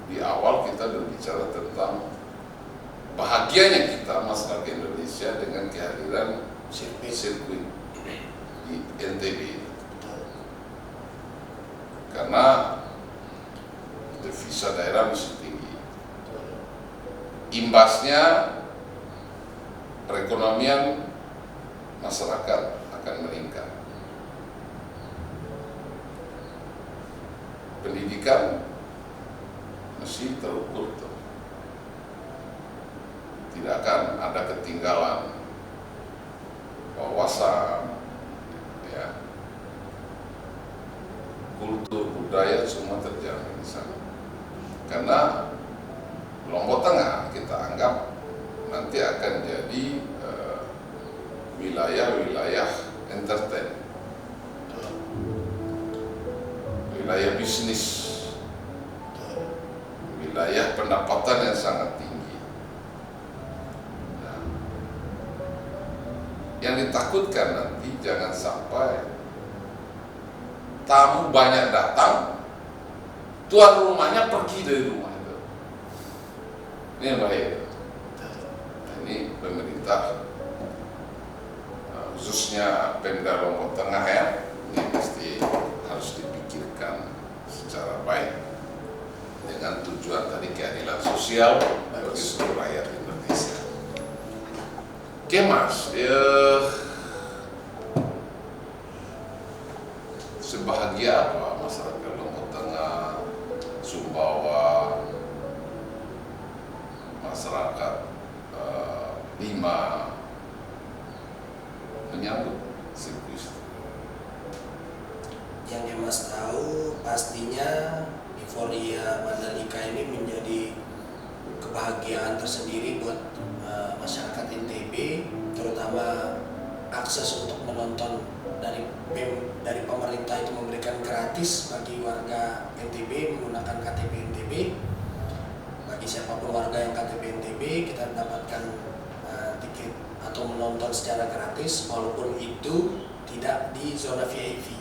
[SPEAKER 2] di awal kita berbicara tentang bahagianya kita masyarakat Indonesia dengan kehadiran sirkuit di NTB, karena devisa daerah masih tinggi, imbasnya perekonomian masyarakat akan meningkat, pendidikan masih terukur tuh. Tidak akan ada ketinggalan wawasan, ya, kultur, budaya semua terjamin di sana. Karena Lombok Tengah kita anggap nanti akan jadi wilayah-wilayah entertain, wilayah bisnis, wilayah pendapatan yang sangat tinggi. Nah, yang ditakutkan nanti jangan sampai tamu banyak datang, tuan rumahnya pergi dari rumah itu. Ini yang bahaya. Nah, ini pemerintah, khususnya Pemda Lombok Tengah, ya, ini pasti harus dipikirkan secara baik dengan tujuan tadi keadilan sosial bagi seluruh rakyat Indonesia. Oke Mas, sebahagia apa masyarakat Lombok Tengah, Sumbawa, masyarakat Lima menyambut sirkuit?
[SPEAKER 3] Yang Mas tahu pastinya euforia Mandalika ini menjadi kebahagiaan tersendiri buat masyarakat NTB, terutama akses untuk menonton dari pemerintah itu memberikan gratis bagi warga NTB menggunakan KTP NTB. Bagi siapapun warga yang KTP NTB, kita mendapatkan tiket atau menonton secara gratis, walaupun itu tidak di zona VIP,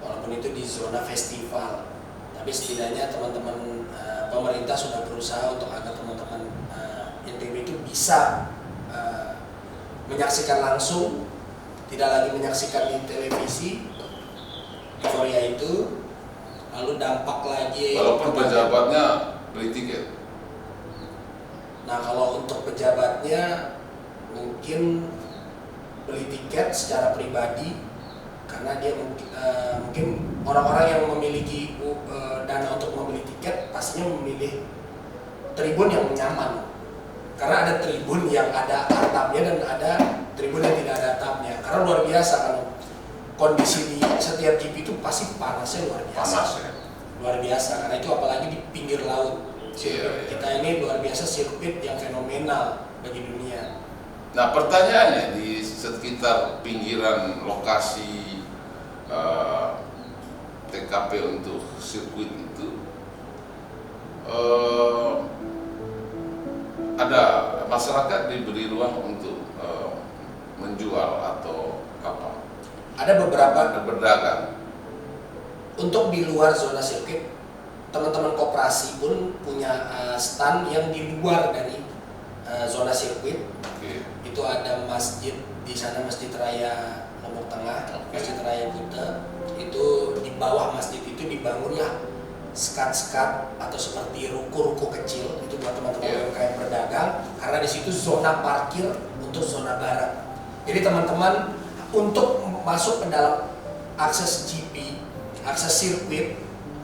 [SPEAKER 3] walaupun itu di zona festival. Tapi setidaknya teman-teman pemerintah sudah berusaha untuk agar teman-teman NTB itu bisa menyaksikan langsung, tidak lagi menyaksikan di televisi euforia itu. Lalu dampak lagi
[SPEAKER 2] walaupun pejabatnya beli tiket.
[SPEAKER 3] Nah, kalau untuk pejabatnya mungkin beli tiket secara pribadi, karena dia mungkin orang-orang yang memiliki dana untuk membeli tiket pastinya memilih tribun yang nyaman, karena ada tribun yang ada atapnya dan ada tribun yang tidak ada atapnya. Karena luar biasa kalau kondisi di setiap GP itu pasti panasnya luar biasa.
[SPEAKER 2] Panas, ya?
[SPEAKER 3] Luar biasa, karena itu apalagi di pinggir laut.
[SPEAKER 2] Iya.
[SPEAKER 3] Kita ini luar biasa, sirkuit yang fenomenal bagi dunia.
[SPEAKER 2] Nah, pertanyaannya di sekitar pinggiran lokasi TKP untuk sirkuit itu ada masyarakat diberi ruang untuk menjual atau apa?
[SPEAKER 3] Ada beberapa
[SPEAKER 2] berdagang.
[SPEAKER 3] untuk di luar zona sirkuit, teman-teman koperasi pun punya stand yang di luar dari zona sirkuit.
[SPEAKER 2] Oke.
[SPEAKER 3] Itu ada masjid di sana, Masjid Raya Lombok Tengah, Masjid Raya Kuta. Itu di bawah masjid itu dibangunlah skat-skat atau seperti ruko-ruko kecil itu buat teman-teman UMKM berdagang, karena di situ zona parkir untuk zona barat. Jadi teman-teman untuk masuk ke dalam akses GP, akses sirkuit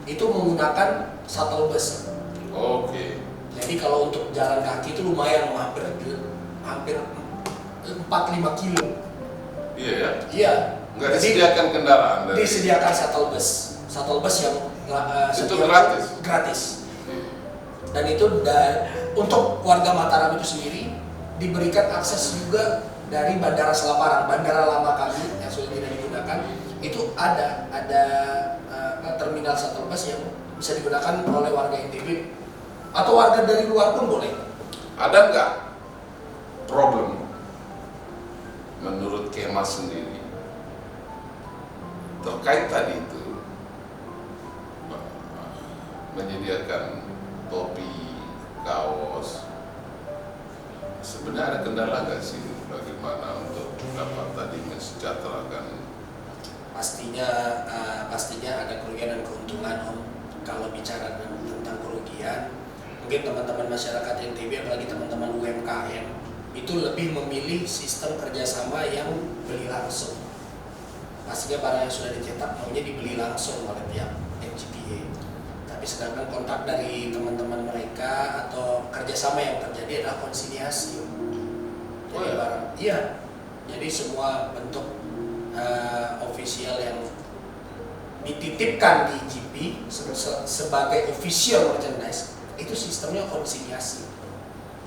[SPEAKER 3] itu menggunakan shuttle bus.
[SPEAKER 2] Oke.
[SPEAKER 3] Jadi kalau untuk jalan kaki itu lumayan, hampir 4-5 kilo.
[SPEAKER 2] Iya ya.
[SPEAKER 3] Iya.
[SPEAKER 2] Nggak disediakan kendaraan dari...
[SPEAKER 3] Disediakan shuttle bus yang
[SPEAKER 2] itu gratis.
[SPEAKER 3] Gratis. Dan itu untuk warga Mataram itu sendiri diberikan akses juga dari Bandara Selaparang, bandara lama kami yang sudah tidak digunakan. Itu ada terminal shuttle bus yang bisa digunakan oleh warga NTB atau warga dari luar pun boleh.
[SPEAKER 2] Ada nggak problem menurut Kemal sendiri terkait tadi itu menyediakan topi, kaos. Sebenarnya ada kendala nggak sih bagaimana untuk dapat tadi mensejahterakan?
[SPEAKER 3] Pastinya ada kerugian dan keuntungan Om. Kalau bicara tentang kerugian, mungkin teman-teman masyarakat NTB apalagi teman-teman UMKM itu lebih memilih sistem kerjasama yang beli langsung. Pastinya barang yang sudah dicetak maunya dibeli langsung oleh pihak NGPA. Tapi sedangkan kontak dari teman-teman mereka atau kerjasama yang terjadi adalah konsiliasi. Jadi iya. Jadi semua bentuk official yang dititipkan di GP sebagai official merchandise itu sistemnya konsiliasi.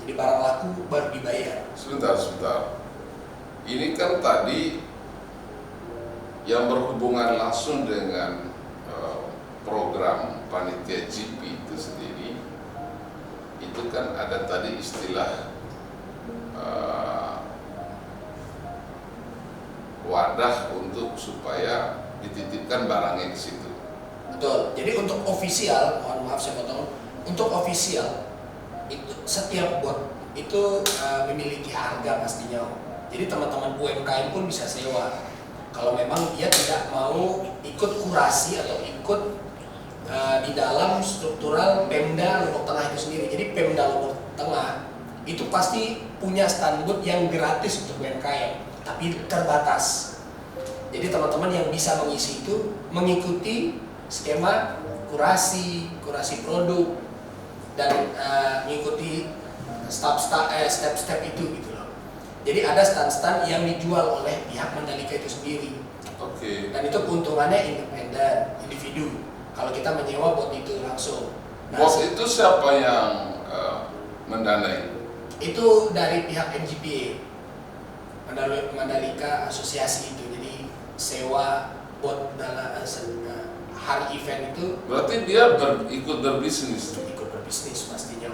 [SPEAKER 3] Jadi barang laku baru dibayar.
[SPEAKER 2] Sebentar. Ini kan tadi yang berhubungan langsung dengan program panitia GP itu sendiri, itu kan ada tadi istilah wadah untuk supaya dititipkan barangnya di situ.
[SPEAKER 3] Betul. Jadi untuk official, mohon maaf saya potong, untuk official itu setiap bot itu memiliki harga pastinya. Jadi teman-teman UMKM pun bisa sewa. Kalau memang dia tidak mau ikut kurasi atau ikut di dalam struktural Pemda Lombok Tengah itu sendiri. Jadi Pemda Lombok Tengah itu pasti punya standboot yang gratis untuk UMKM, tapi terbatas. Jadi teman-teman yang bisa mengisi itu mengikuti skema kurasi produk dan mengikuti step-step itu gitu loh. Jadi ada stand-stand yang dijual oleh pihak Mandalika itu sendiri.
[SPEAKER 2] Oke.
[SPEAKER 3] Dan itu keuntungannya independen, individu. Kalau kita menyewa bot itu langsung.
[SPEAKER 2] Bot itu siapa yang mendanai?
[SPEAKER 3] Itu dari pihak NGPA, Mandalika Asosiasi itu. Jadi sewa bot dalam hari event itu.
[SPEAKER 2] Berarti dia ikut berbisnis.
[SPEAKER 3] Ikut berbisnis pastinya.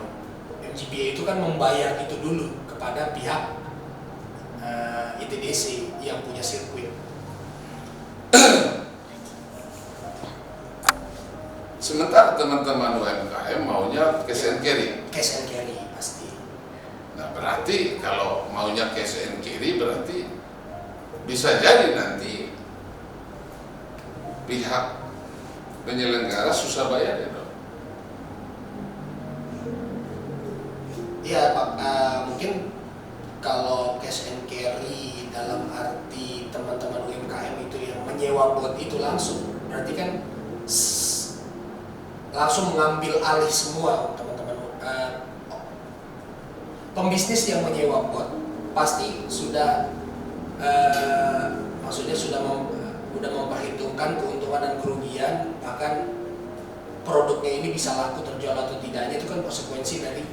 [SPEAKER 3] NGPA itu kan membayar itu dulu kepada pihak ITDC yang punya sirkuit.
[SPEAKER 2] Sementara teman-teman UMKM maunya cash and carry.
[SPEAKER 3] Cash and carry pasti.
[SPEAKER 2] Nah berarti kalau maunya cash and carry berarti bisa jadi nanti pihak penyelenggara susah bayar ya dong.
[SPEAKER 3] Ya Pak, mungkin kalau cash and carry dalam arti teman-teman UMKM itu yang menyewa bot itu langsung, berarti kan langsung mengambil alih semua teman-teman pembisnis yang menyewa bot pasti sudah maksudnya sudah memperhitungkan keuntungan dan kerugian, bahkan produknya ini bisa laku terjual atau tidaknya itu kan konsekuensi dari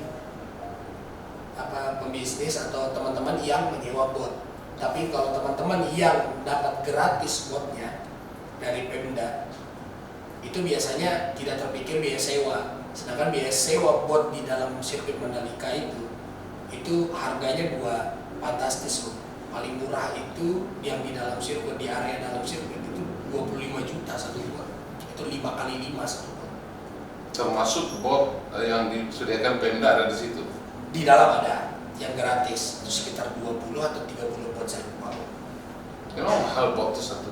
[SPEAKER 3] pembisnis atau teman-teman yang menyewa bot. Tapi kalau teman-teman yang dapat gratis botnya dari Pemda itu biasanya tidak terpikir biaya sewa. Sedangkan biaya sewa bot di dalam sirkuit Mandalika itu harganya fantastis loh. Paling murah itu yang di dalam sirkuit, di area dalam sirkuit itu 25 juta satu bot. Itu 5 kali 5 satu bot.
[SPEAKER 2] Termasuk bot yang disediakan Pemda ada di situ.
[SPEAKER 3] Di dalam ada yang gratis, itu sekitar 20 atau 30 bot saya lupa.
[SPEAKER 2] Memang mahal bot itu satu.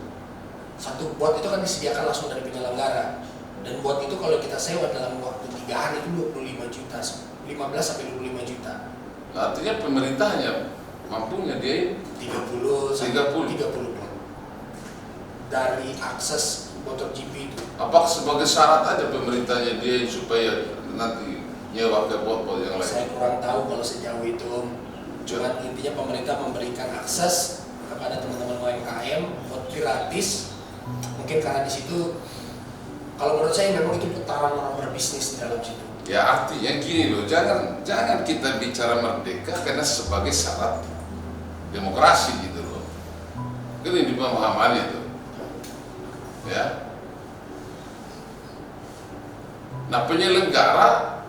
[SPEAKER 3] Satu bot itu kan disediakan langsung dari penyelenggara. Dan bot itu kalau kita sewa dalam waktu 3 hari itu 25 juta, 15 sampai 25 juta.
[SPEAKER 2] Nah, artinya pemerintahnya mampunya dia
[SPEAKER 3] 30 bot. Dari akses MotoGP itu.
[SPEAKER 2] Apakah sebagai syarat aja pemerintahnya dia supaya nanti nyewa ke bot-bot yang lain?
[SPEAKER 3] Saya kurang tahu kalau sejauh itu. Cuman intinya pemerintah memberikan akses kepada teman-teman UMKM bot gratis. Mungkin karena di situ, kalau menurut saya memang itu putaran orang berbisnis di dalam situ.
[SPEAKER 2] Ya artinya gini loh, jangan kita bicara merdeka karena sebagai syarat demokrasi gitu loh. Kan ini pemahaman itu. Ya. Nah penyelenggara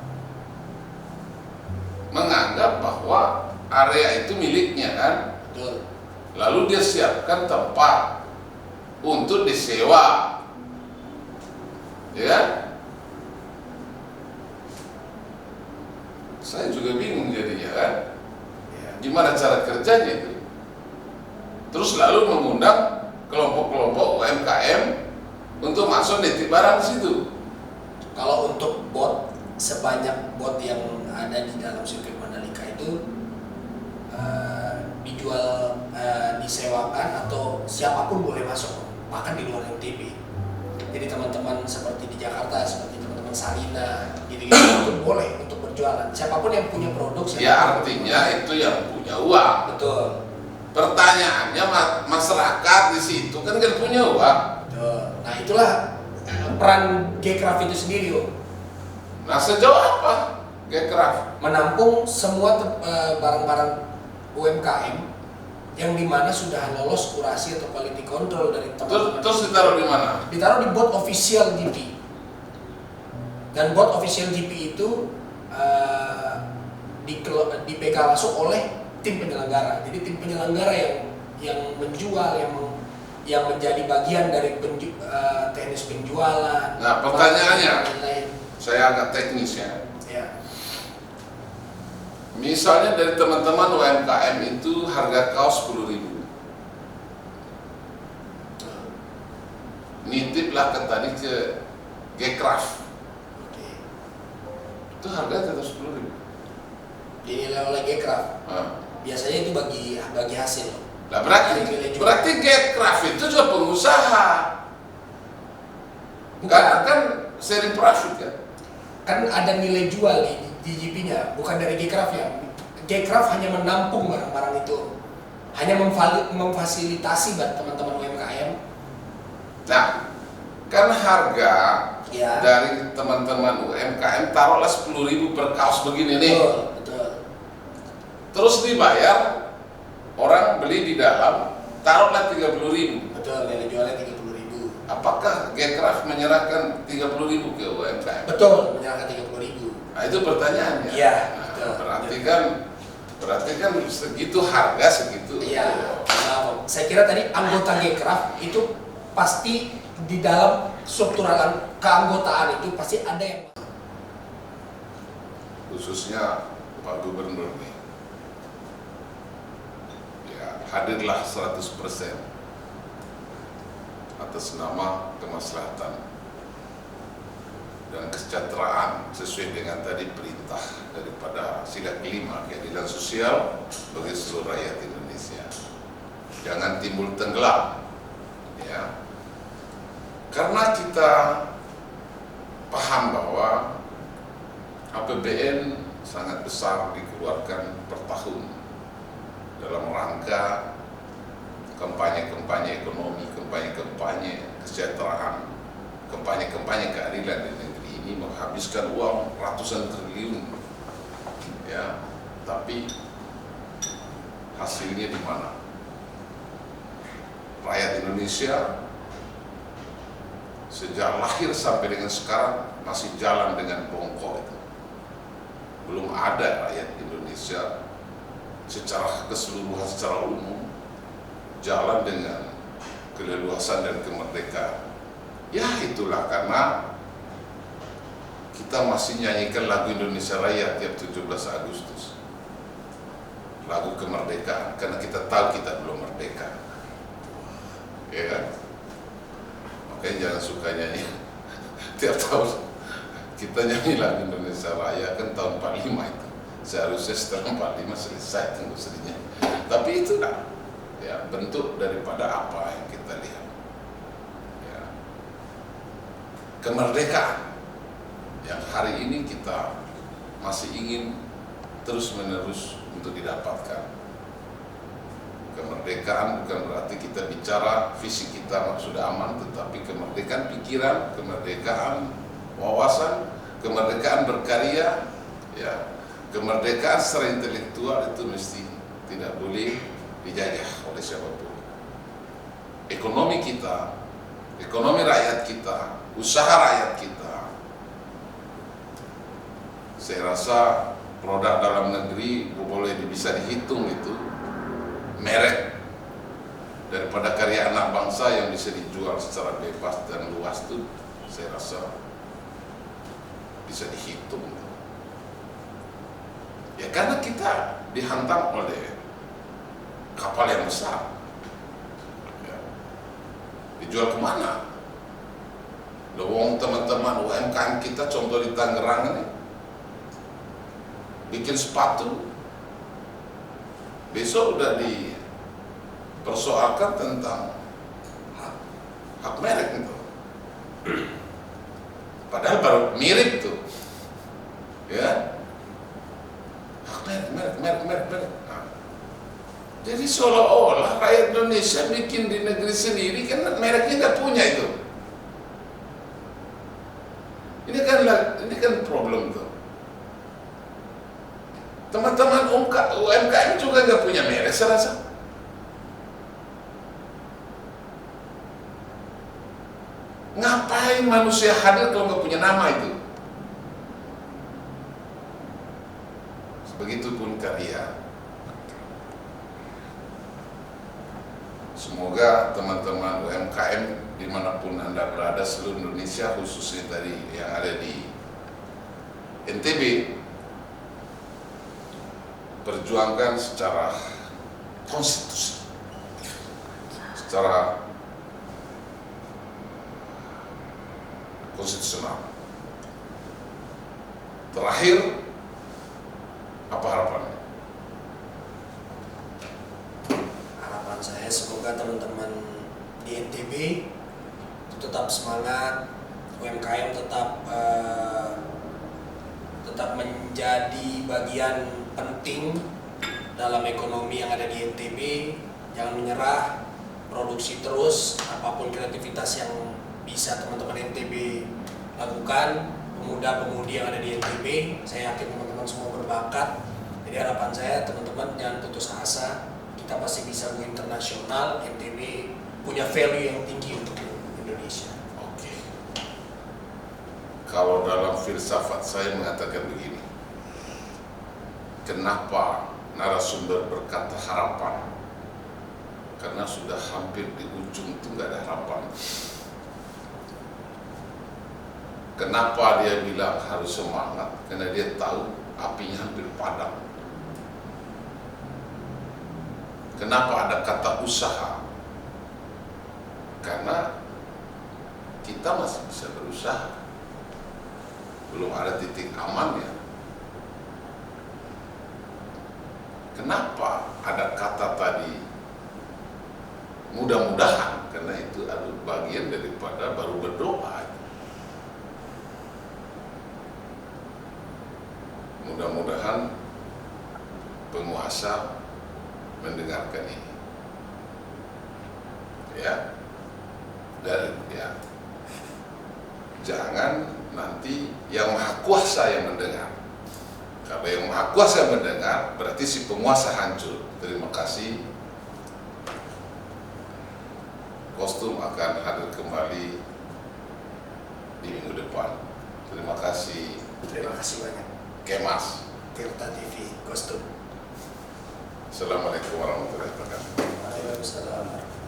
[SPEAKER 2] menganggap bahwa area itu miliknya kan,
[SPEAKER 3] Betul.
[SPEAKER 2] lalu dia siapkan tempat untuk disewa, ya kan? Saya juga bingung jadinya kan,
[SPEAKER 3] Ya.
[SPEAKER 2] gimana cara kerjanya itu? Terus lalu mengundang kelompok-kelompok UMKM untuk masuk nitip barang di situ.
[SPEAKER 3] Kalau untuk bot, sebanyak bot yang ada di dalam sirkuit Mandalika itu dijual, disewakan atau siapapun boleh masuk, bahkan di luar NTB. Jadi teman-teman seperti di Jakarta, seperti teman-teman Sarina, gitu-gitu itu boleh untuk berjualan. Siapapun yang punya produk.
[SPEAKER 2] Ya artinya itu yang punya uang.
[SPEAKER 3] Betul.
[SPEAKER 2] Pertanyaannya masyarakat di situ kan gak punya uang.
[SPEAKER 3] Betul. Nah itulah peran Gcraft itu sendiri, Om.
[SPEAKER 2] Nah sejauh apa Gcraft?
[SPEAKER 3] Menampung semua barang-barang UMKM yang dimana sudah lolos kurasi atau quality control dari teman-teman.
[SPEAKER 2] Terus ditaruh di mana?
[SPEAKER 3] Ditaruh di bot official GP. Dan bot official GP itu dipegang langsung oleh tim penyelenggara. Jadi tim penyelenggara yang menjual, yang menjadi bagian dari teknis penjualan.
[SPEAKER 2] Nah pertanyaannya,
[SPEAKER 3] lain-lain.
[SPEAKER 2] saya agak teknis ya.
[SPEAKER 3] Ya.
[SPEAKER 2] Misalnya dari teman-teman UMKM itu harga kaos 10.000. Nitiplah tadi ke Gcraft.
[SPEAKER 3] Oke.
[SPEAKER 2] Itu harga tetap 10.000.
[SPEAKER 3] Dinilai oleh Gcraft.
[SPEAKER 2] Nah.
[SPEAKER 3] Biasanya itu bagi hasil.
[SPEAKER 2] Lah berarti Gcraft itu juga pengusaha. Karena kan sharing profit kan.
[SPEAKER 3] Kan ada nilai jual di GP-nya, bukan dari Gcraft ya. Gcraft hanya menampung barang-barang itu, hanya memfasilitasi buat teman-teman UMKM.
[SPEAKER 2] Nah, kan harga
[SPEAKER 3] Ya.
[SPEAKER 2] dari teman-teman UMKM taruhlah 10.000 per kaos begini nih.
[SPEAKER 3] Betul, betul.
[SPEAKER 2] Terus dibayar, orang beli di dalam, taruhlah 30.000.
[SPEAKER 3] Betul, nilai jualnya 30.000.
[SPEAKER 2] Apakah Gcraft menyerahkan 30.000 ke UMKM?
[SPEAKER 3] Betul, menyerahkan 30.000.
[SPEAKER 2] Nah itu pertanyaannya.
[SPEAKER 3] Iya,
[SPEAKER 2] Nah,
[SPEAKER 3] betul.
[SPEAKER 2] berarti kan segitu harga segitu.
[SPEAKER 3] Iya. Saya kira tadi anggota Gcraft itu pasti di dalam struktural keanggotaan itu pasti ada yang
[SPEAKER 2] Khususnya Pak Gubernur nih. Ya, hadirlah 100% atas nama kemaslahatan dan kesejahteraan sesuai dengan tadi perintah daripada sila kelima keadilan sosial bagi seluruh rakyat Indonesia. Jangan timbul tenggelam, ya. Karena kita paham bahwa APBN sangat besar dikeluarkan per tahun dalam rangka kampanye-kampanye ekonomi, kampanye-kampanye kesejahteraan, kampanye-kampanye keadilan di negeri ini menghabiskan uang ratusan triliun, ya. Tapi hasilnya di mana? Rakyat Indonesia sejak lahir sampai dengan sekarang masih jalan dengan bongkok itu. Belum ada rakyat Indonesia secara keseluruhan, secara umum jalan dengan keleluasan dan kemerdekaan. Ya itulah karena kita masih nyanyikan lagu Indonesia Raya tiap 17 Agustus. Lagu kemerdekaan, karena kita tahu kita belum merdeka. Ya kan? Makanya jangan suka nyanyi tiap tahun. Kita nyanyi lagu Indonesia Raya kan tahun 45 itu. Seharusnya setelah 45 selesai tunggu sedihnya. Tapi itulah ya bentuk daripada apa yang kita lihat. Ya. Kemerdekaan yang hari ini kita masih ingin terus-menerus untuk didapatkan. Kemerdekaan bukan berarti kita bicara fisik kita sudah aman, tetapi kemerdekaan pikiran, kemerdekaan wawasan, kemerdekaan berkarya, ya, kemerdekaan secara intelektual itu mesti tidak boleh dijajah oleh siapapun. Ekonomi kita, ekonomi rakyat kita, usaha rakyat kita, saya rasa produk dalam negeri boleh bisa dihitung itu merek daripada karya anak bangsa yang bisa dijual secara bebas dan luas tuh saya rasa bisa dihitung. Ya karena kita dihantam oleh kapal yang besar. Ya. Dijual kemana? Lowong teman-teman UMKM kita contoh di Tangerang ini bikin sepatu, besok udah dipersoalkan tentang hak merek itu. Padahal baru mirip tuh, ya. Hak merek. Nah, jadi seolah-olah rakyat Indonesia bikin di negeri sendiri kan mereknya nggak punya itu. Ini kan problem tuh. Teman-teman UMKM juga nggak punya merek, saya rasa. Ngapain manusia hadir kalau nggak punya nama itu? Begitupun karya. Semoga teman-teman UMKM dimanapun Anda berada seluruh Indonesia, khususnya tadi yang ada di NTB, perjuangkan secara konstitusi, secara konstitusional. Terakhir, apa harapannya?
[SPEAKER 3] Harapan saya semoga teman-teman di NTB tetap semangat, UMKM tetap menjadi bagian penting dalam ekonomi yang ada di NTB. Jangan menyerah, produksi terus, apapun kreativitas yang bisa teman-teman NTB lakukan. Pemuda-pemudi yang ada di NTB, saya yakin teman-teman semua berbakat. Jadi harapan saya teman-teman jangan putus asa, kita pasti bisa go internasional. NTB punya value yang tinggi untuk Indonesia.
[SPEAKER 2] Oke. Kalau dalam filsafat saya mengatakan begini, kenapa narasumber berkata harapan? Karena sudah hampir di ujung itu nggak ada harapan. Kenapa dia bilang harus semangat? Karena dia tahu apinya hampir padam. Kenapa ada kata usaha? Karena kita masih bisa berusaha. Belum ada titik amannya. Kenapa ada kata tadi mudah-mudahan? Karena itu adalah bagian daripada baru berdoa. Mudah-mudahan penguasa mendengarkan ini, ya. Dan ya, jangan nanti yang maha kuasa yang mendengar. Kalau yang maha kuasa mendengar, berarti si penguasa hancur. Terima kasih. Kostum akan hadir kembali di minggu depan. Terima kasih.
[SPEAKER 3] Terima kasih banyak.
[SPEAKER 2] Kemas.
[SPEAKER 3] Tirta TV Kostum.
[SPEAKER 2] Assalamualaikum warahmatullahi wabarakatuh.
[SPEAKER 3] Waalaikumsalam.